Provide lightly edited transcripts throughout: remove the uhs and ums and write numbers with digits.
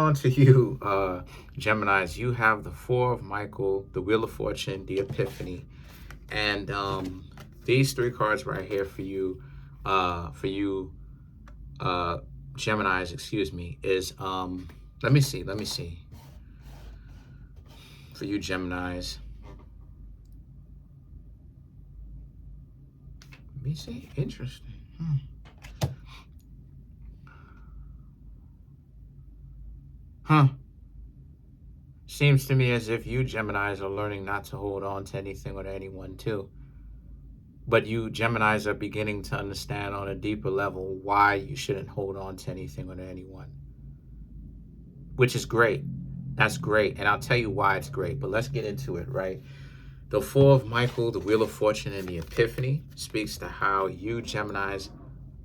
On to you, Geminis. You have the Four of Michael, the Wheel of Fortune, the Epiphany, and these three cards right here for you, Geminis. Excuse me. Is let me see. For you, Geminis. Let me see. Interesting. Seems to me as if you Geminis are learning not to hold on to anything or to anyone too. But you Geminis are beginning to understand on a deeper level why you shouldn't hold on to anything or to anyone. Which is great. That's great. And I'll tell you why it's great. But let's get into it, right? The Four of Michael, the Wheel of Fortune, and the Epiphany speaks to how you Geminis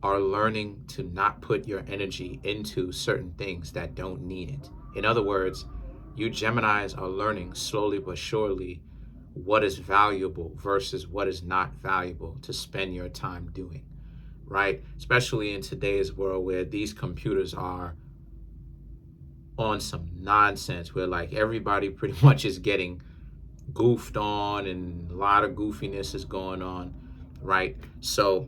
are learning to not put your energy into certain things that don't need it. In other words, you Geminis are learning slowly but surely what is valuable versus what is not valuable to spend your time doing, right? Especially in today's world where these computers are on some nonsense where like everybody pretty much is getting goofed on and a lot of goofiness is going on, right? So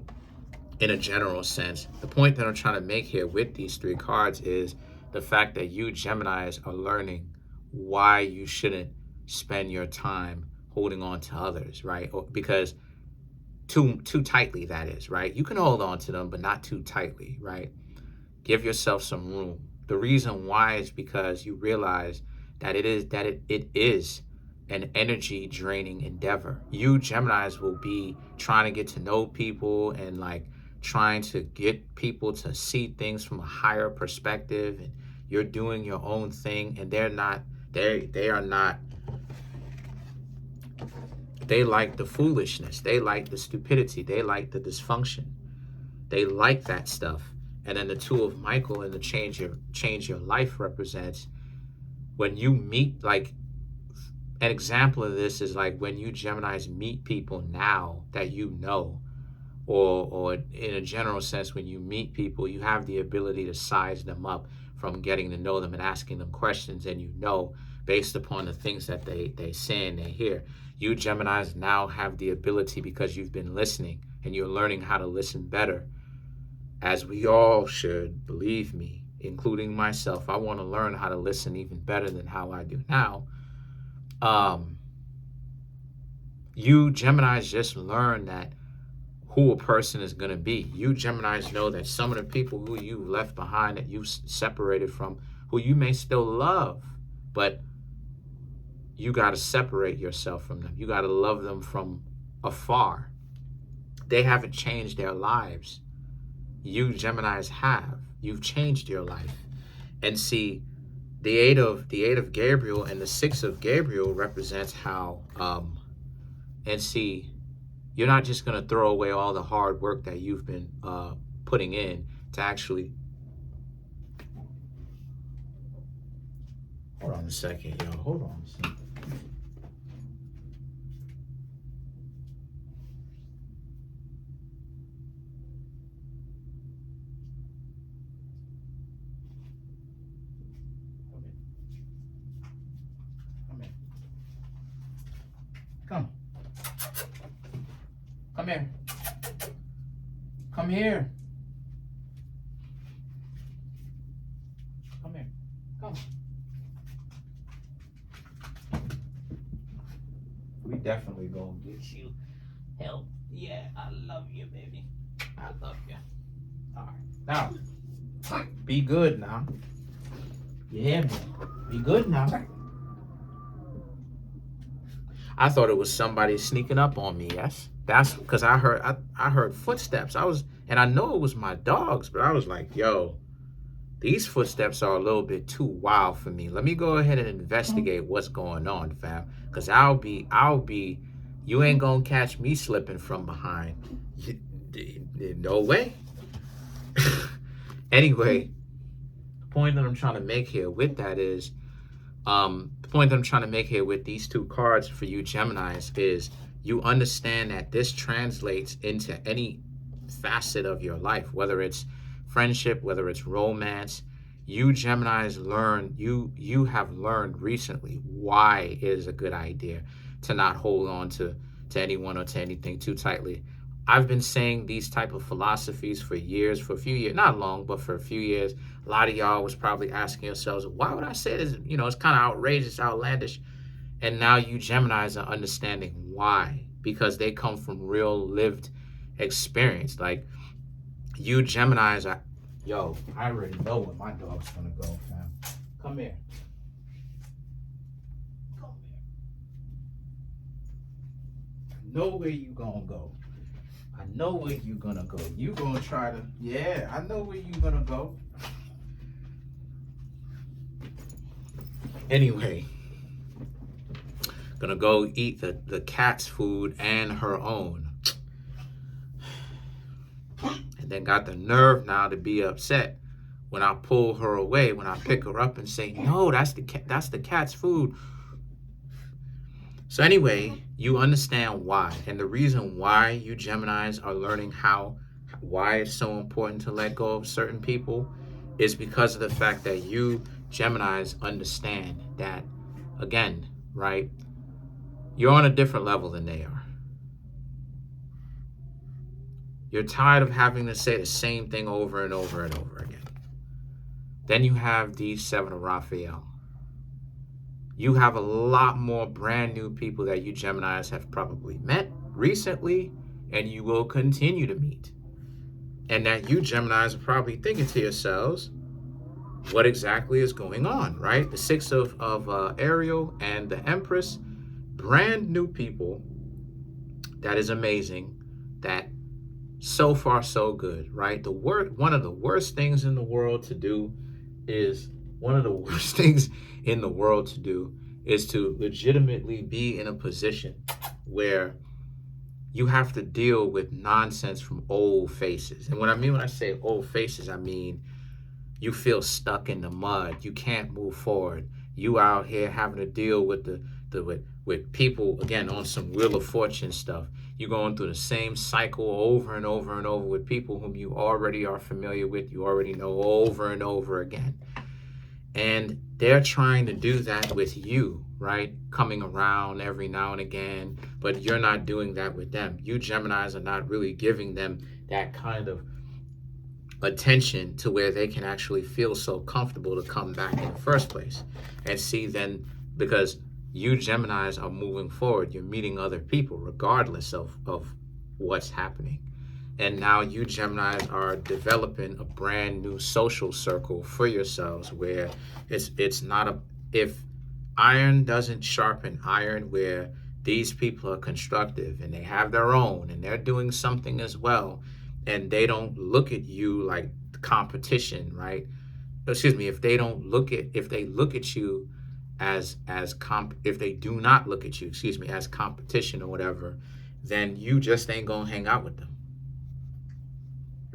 in a general sense, the point that I'm trying to make here with these three cards is the fact that you Geminis are learning why you shouldn't spend your time holding on to others, right? Because too tightly, that is, right? You can hold on to them, but not too tightly, right? Give yourself some room. The reason why is because you realize that it is an energy draining endeavor. You Geminis will be trying to get to know people and like trying to get people to see things from a higher perspective, and you're doing your own thing, and they are not, they like the foolishness, they like the stupidity, they like the dysfunction, they like that stuff. And then the Two of Michael and the change your life represents when you meet, like an example of this is like when you Geminis meet people now that you know, or in a general sense, when you meet people, you have the ability to size them up from getting to know them and asking them questions, and you know, based upon the things that they say and they hear. You Geminis now have the ability, because you've been listening and you're learning how to listen better, as we all should, believe me, including myself. I want to learn how to listen even better than how I do now. You Geminis just learn that who a person is going to be. You Geminis know that some of the people who you left behind, that you separated from, who you may still love, but you got to separate yourself from them. You got to love them from afar. They haven't changed their lives. You Geminis have. You've changed your life. And see, the eight of Gabriel and the Six of Gabriel represents how and see, you're not just going to throw away all the hard work that you've been putting in to actually. Hold on a second, yo. Hold on a second. Come. Come here. Come here. Come here. Come. We definitely gonna get you help. Yeah, I love you, baby. I love you. All right. Now, be good now. You hear me? Be good now. I thought it was somebody sneaking up on me. Yes, that's because I heard footsteps. And I know it was my dogs, but I was like, yo, these footsteps are a little bit too wild for me. Let me go ahead and investigate what's going on, fam. Because I'll be, you ain't gonna catch me slipping from behind. No way. Anyway, the point that I'm trying to make here with that is, the point that I'm trying to make here with these two cards for you Geminis is you understand that this translates into any facet of your life, whether it's friendship, whether it's romance. You Geminis you have learned recently why it is a good idea to not hold on to anyone or to anything too tightly. I've been saying these type of philosophies for years, for a few years, not long, but for a few years. A lot of y'all was probably asking yourselves, why would I say this? It's kind of outrageous, outlandish. And now you Geminis are understanding why, because they come from real lived experience. Like, you Geminis are, yo, I already know where my dog's gonna go, fam. Come here. Come here. I know where you gonna go. I know where you gonna go. You gonna try to, yeah, I know where you gonna go. Anyway, gonna go eat the cat's food and her own. And then got the nerve now to be upset when I pull her away, when I pick her up and say, no, that's the cat's food. So anyway, you understand why. And the reason why you Geminis are learning why it's so important to let go of certain people is because of the fact that you Geminis understand that, again, right? You're on a different level than they are. You're tired of having to say the same thing over and over and over again. Then you have D7 of Raphael. You have a lot more brand new people that you Geminis have probably met recently, and you will continue to meet. And that you Geminis are probably thinking to yourselves, what exactly is going on, right? The Six of Ariel and the Empress, brand new people. That is amazing. That so far so good, right? One of the worst things in the world to do is to legitimately be in a position where you have to deal with nonsense from old faces. And what I mean when I say old faces, I mean you feel stuck in the mud. You can't move forward. You out here having to deal with with people, again, on some Wheel of Fortune stuff. You're going through the same cycle over and over and over with people whom you already are familiar with, you already know over and over again. And they're trying to do that with you, right? Coming around every now and again, but you're not doing that with them. You Geminis are not really giving them that kind of attention to where they can actually feel so comfortable to come back in the first place. And see, then, because you Geminis are moving forward, you're meeting other people regardless of what's happening. And now you Geminis are developing a brand new social circle for yourselves where it's not if iron doesn't sharpen iron, where these people are constructive and they have their own and they're doing something as well, and they don't look at you like competition, right? Excuse me, if they look at you if they do not look at you, as competition or whatever, then you just ain't gonna hang out with them,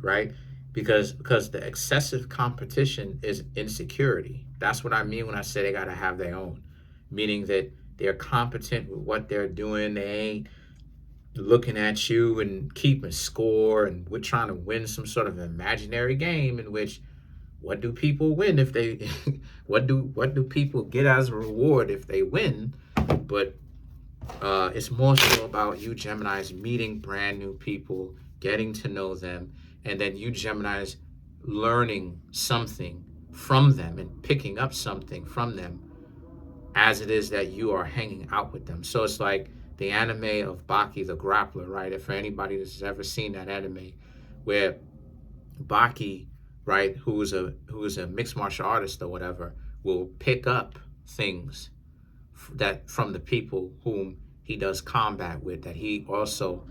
right? Because the excessive competition is insecurity. That's what I mean when I say they gotta have their own, meaning that they're competent with what they're doing. They ain't looking at you and keeping score, and we're trying to win some sort of imaginary game in which, what do people win if they what do people get as a reward if they win? But it's more so about you Geminis meeting brand new people, getting to know them, and then you Geminis learning something from them and picking up something from them as it is that you are hanging out with them. So it's like the anime of Baki the Grappler, right? If for anybody that's ever seen that anime, where Baki, right, who is a mixed martial artist or whatever, will pick up things that from the people whom he does combat with, that he also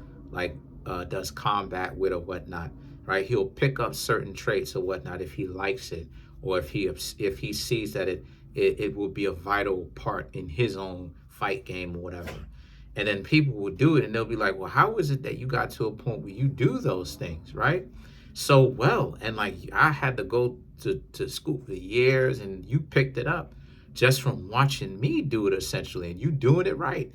does combat with or whatnot, right? He'll pick up certain traits or whatnot if he likes it, or if he sees that it will be a vital part in his own fight game or whatever. And then people will do it and they'll be like, well, how is it that you got to a point where you do those things, right? So well, and like I had to go to school for years, and you picked it up just from watching me do it essentially, and you doing it right.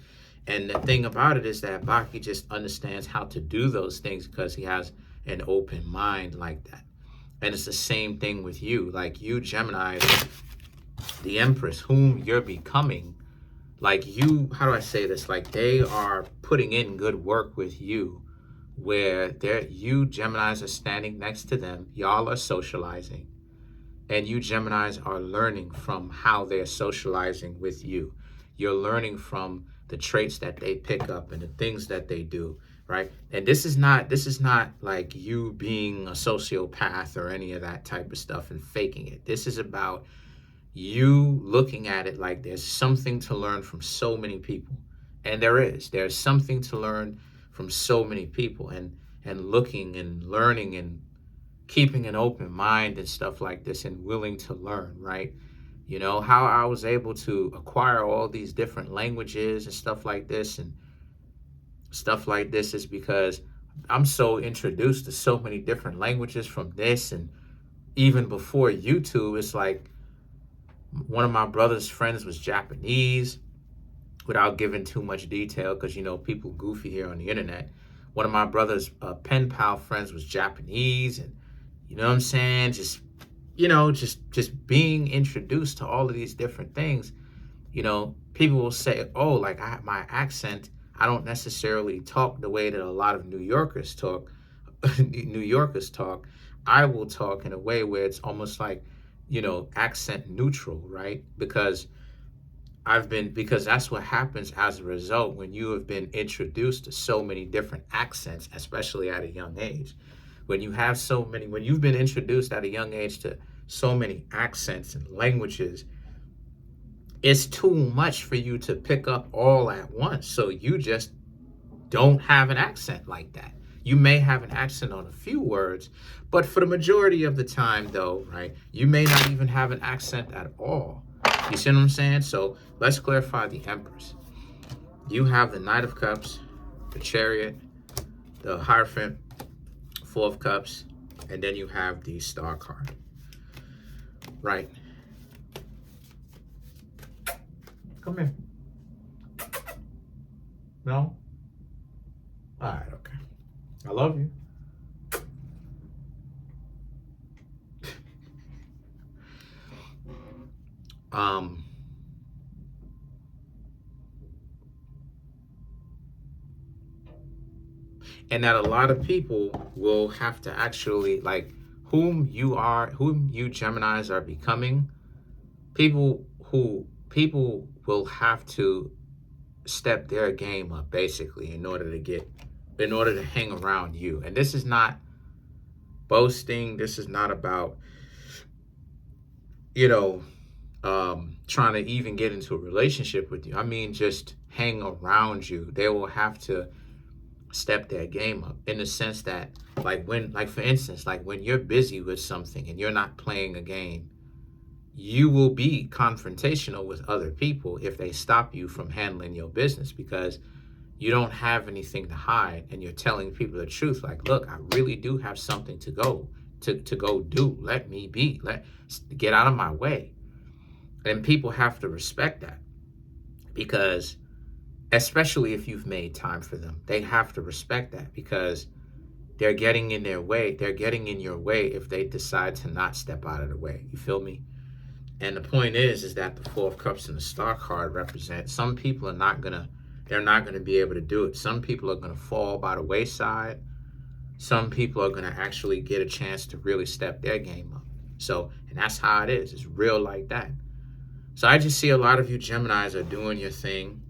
And the thing about it is that Baki just understands how to do those things because he has an open mind like that. And it's the same thing with you. Like you, Gemini, the Empress, whom you're becoming, like you, how do I say this? Like they are putting in good work with you, where you Geminis are standing next to them. Y'all are socializing. And you Geminis are learning from how they're socializing with you. You're learning from the traits that they pick up and the things that they do, right? And this is not like you being a sociopath or any of that type of stuff and faking it. This is about you looking at it like there's something to learn from so many people. And there's something to learn from so many people, and looking and learning and keeping an open mind and stuff like this and willing to learn, right? You know, how I was able to acquire all these different languages and stuff like this is because I'm so introduced to so many different languages from this. And even before YouTube, it's like one of my brother's friends was Japanese, without giving too much detail because, you know, people goofy here on the internet. One of my brother's pen pal friends was Japanese, and you know what I'm saying? Just, you know, just being introduced to all of these different things, you know, people will say, oh, like my accent, I don't necessarily talk the way that a lot of New Yorkers talk. I will talk in a way where it's almost like, you know, accent neutral, right? Because that's what happens as a result when you have been introduced to so many different accents, especially at a young age. When you've been introduced at a young age to so many accents and languages, it's too much for you to pick up all at once. So you just don't have an accent like that. You may have an accent on a few words, but for the majority of the time, though, right, you may not even have an accent at all. You see what I'm saying? So let's clarify the Empress. You have the Knight of Cups, the Chariot, the Hierophant, Four of Cups, and then you have the Star card. Right. Come here. No? All right, okay. I love you. And that a lot of people will have to actually, like, whom you Geminis are becoming, people will have to step their game up basically in order to hang around you. And this is not boasting. This is not about, you know, trying to even get into a relationship with you. I mean, just hang around you. They will have to step their game up in the sense that, for instance, like when you're busy with something and you're not playing a game, you will be confrontational with other people if they stop you from handling your business, because you don't have anything to hide and you're telling people the truth. Like, look, I really do have something to go do. Let me be. Get out of my way. And people have to respect that, because especially if you've made time for them, they have to respect that, because they're getting in their way. They're getting in your way if they decide to not step out of the way. You feel me? And the point is that the Four of Cups and the Star card represent some people they're not gonna be able to do it. Some people are gonna fall by the wayside. Some people are gonna actually get a chance to really step their game up. So, and that's how it is. It's real like that. So I just see a lot of you Geminis are doing your thing.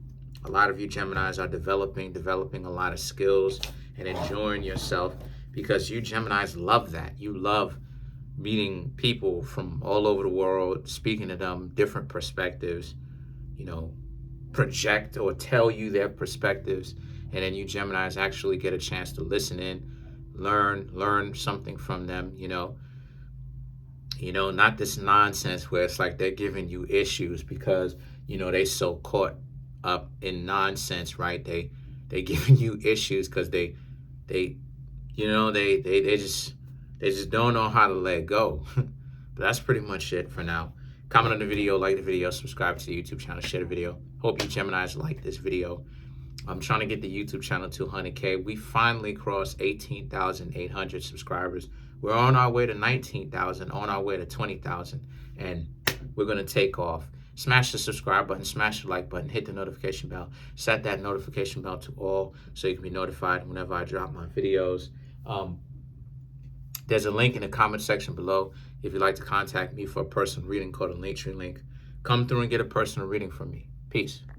A lot of you Geminis are developing a lot of skills and enjoying yourself, because you Geminis love that. You love meeting people from all over the world, speaking to them, different perspectives, you know, project or tell you their perspectives. And then you Geminis actually get a chance to listen in, learn something from them, you know, not this nonsense where it's like they're giving you issues because, you know, they so caught up in nonsense, right? They giving you issues because they just don't know how to let go. But that's pretty much it for now. Comment on the video, like the video, subscribe to the YouTube channel, share the video. Hope you Geminis like this video. I'm trying to get the YouTube channel to 100K. We finally crossed 18,800 subscribers We're on our way to 19,000, on our way to 20,000, and we're going to take off. Smash the subscribe button, smash the like button, hit the notification bell, set that notification bell to all so you can be notified whenever I drop my videos. There's a link in the comment section below if you'd like to contact me for a personal reading called a Linktree link. Come through and get a personal reading from me. Peace.